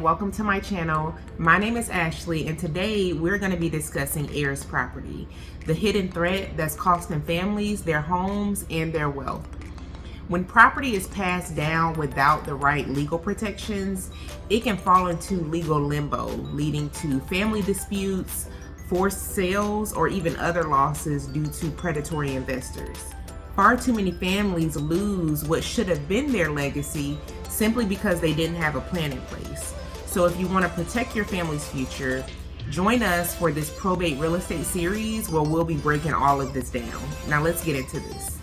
welcome to my channel. My name is Ashley, and today we're going to be discussing heirs property, the hidden threat that's costing families their homes and their wealth. When property is passed down without the right legal protections, it can fall into legal limbo, leading to family disputes, forced sales, or even other losses due to predatory investors. Far too many families lose what should have been their legacy simply because they didn't have a plan in place. So if you want to protect your family's future, join us for this probate real estate series where we'll be breaking all of this down. Now let's get into this.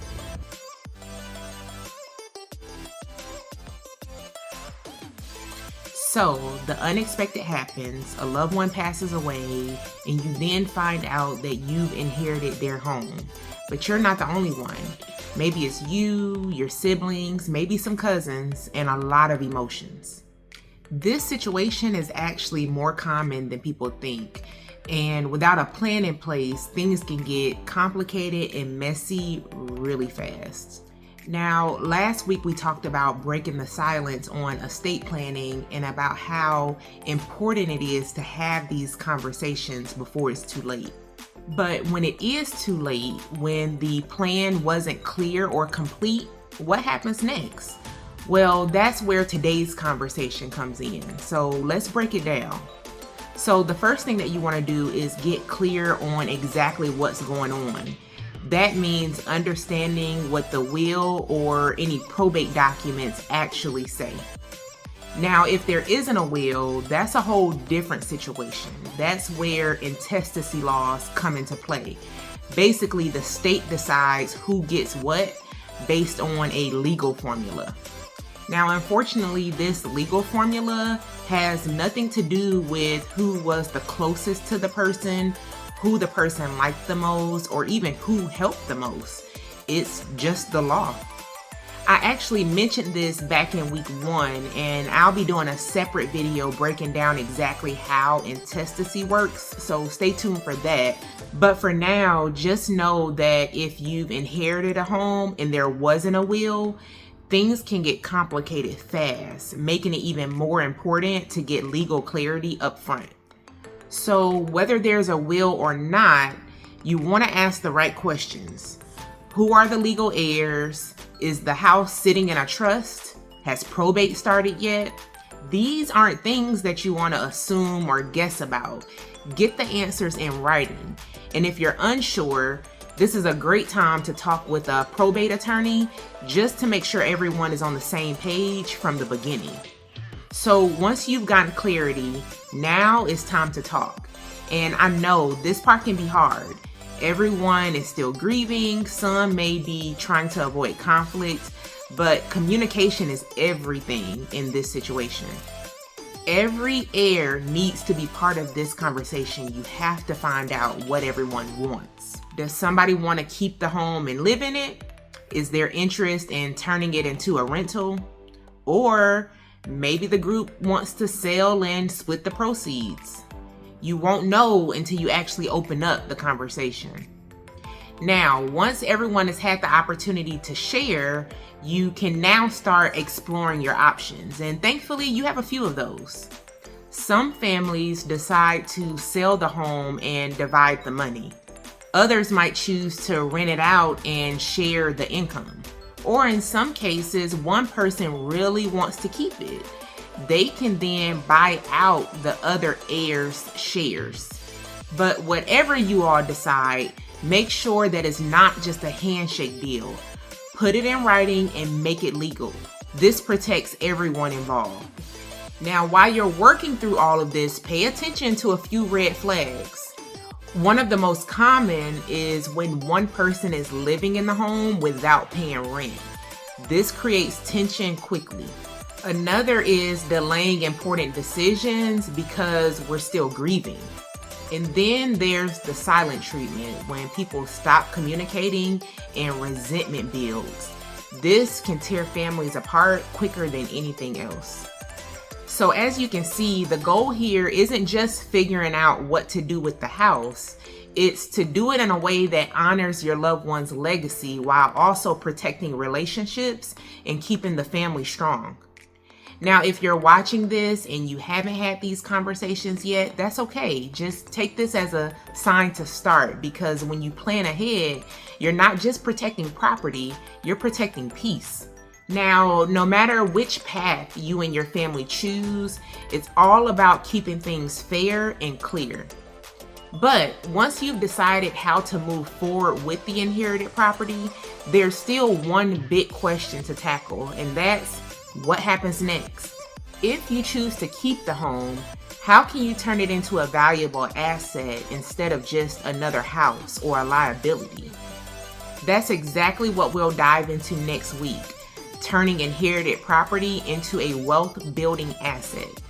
So the unexpected happens, a loved one passes away, and you then find out that you've inherited their home. But you're not the only one. Maybe it's you, your siblings, maybe some cousins, and a lot of emotions. This situation is actually more common than people think. And without a plan in place, things can get complicated and messy really fast. Now, last week we talked about breaking the silence on estate planning and about how important it is to have these conversations before it's too late. But when it is too late, when the plan wasn't clear or complete, what happens next? Well, that's where today's conversation comes in. So let's break it down. So the first thing that you want to do is get clear on exactly what's going on. That means understanding what the will or any probate documents actually say. Now, if there isn't a will, that's a whole different situation. That's where intestacy laws come into play. Basically, the state decides who gets what based on a legal formula. Now, unfortunately, this legal formula has nothing to do with who was the closest to the person, who the person liked the most, or even who helped the most. It's just the law. I actually mentioned this back in week 1, and I'll be doing a separate video breaking down exactly how intestacy works, so stay tuned for that. But for now, just know that if you've inherited a home and there wasn't a will, things can get complicated fast, making it even more important to get legal clarity up front. So whether there's a will or not, you want to ask the right questions. Who are the legal heirs? Is the house sitting in a trust? Has probate started yet? These aren't things that you want to assume or guess about. Get the answers in writing. And if you're unsure, this is a great time to talk with a probate attorney just to make sure everyone is on the same page from the beginning. So once you've gotten clarity, now it's time to talk. And I know this part can be hard. Everyone is still grieving. Some may be trying to avoid conflict, but communication is everything in this situation. Every heir needs to be part of this conversation. You have to find out what everyone wants. Does somebody want to keep the home and live in it? Is there interest in turning it into a rental? Or maybe the group wants to sell and split the proceeds. You won't know until you actually open up the conversation. Now, once everyone has had the opportunity to share, you can now start exploring your options. And thankfully, you have a few of those. Some families decide to sell the home and divide the money. Others might choose to rent it out and share the income. Or in some cases, one person really wants to keep it. They can then buy out the other heirs' shares. But whatever you all decide, make sure that it's not just a handshake deal. Put it in writing and make it legal. This protects everyone involved. Now, while you're working through all of this, pay attention to a few red flags. One of the most common is when one person is living in the home without paying rent. This creates tension quickly. Another is delaying important decisions because we're still grieving. And then there's the silent treatment, when people stop communicating and resentment builds. This can tear families apart quicker than anything else. So as you can see, the goal here isn't just figuring out what to do with the house. It's to do it in a way that honors your loved one's legacy while also protecting relationships and keeping the family strong. Now, if you're watching this and you haven't had these conversations yet, that's okay. Just take this as a sign to start, because when you plan ahead, you're not just protecting property, you're protecting peace. Now, no matter which path you and your family choose, it's all about keeping things fair and clear. But once you've decided how to move forward with the inherited property, there's still one big question to tackle, and that's what happens next? If you choose to keep the home, how can you turn it into a valuable asset instead of just another house or a liability? That's exactly what we'll dive into next week, turning inherited property into a wealth-building asset.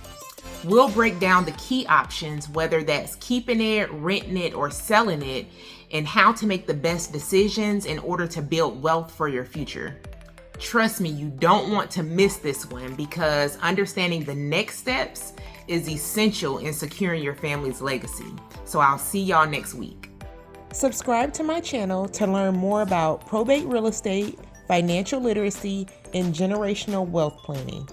We'll break down the key options, whether that's keeping it, renting it, or selling it, and how to make the best decisions in order to build wealth for your future. Trust me, you don't want to miss this one, because understanding the next steps is essential in securing your family's legacy. So I'll see y'all next week. Subscribe to my channel to learn more about probate real estate, financial literacy, and generational wealth planning.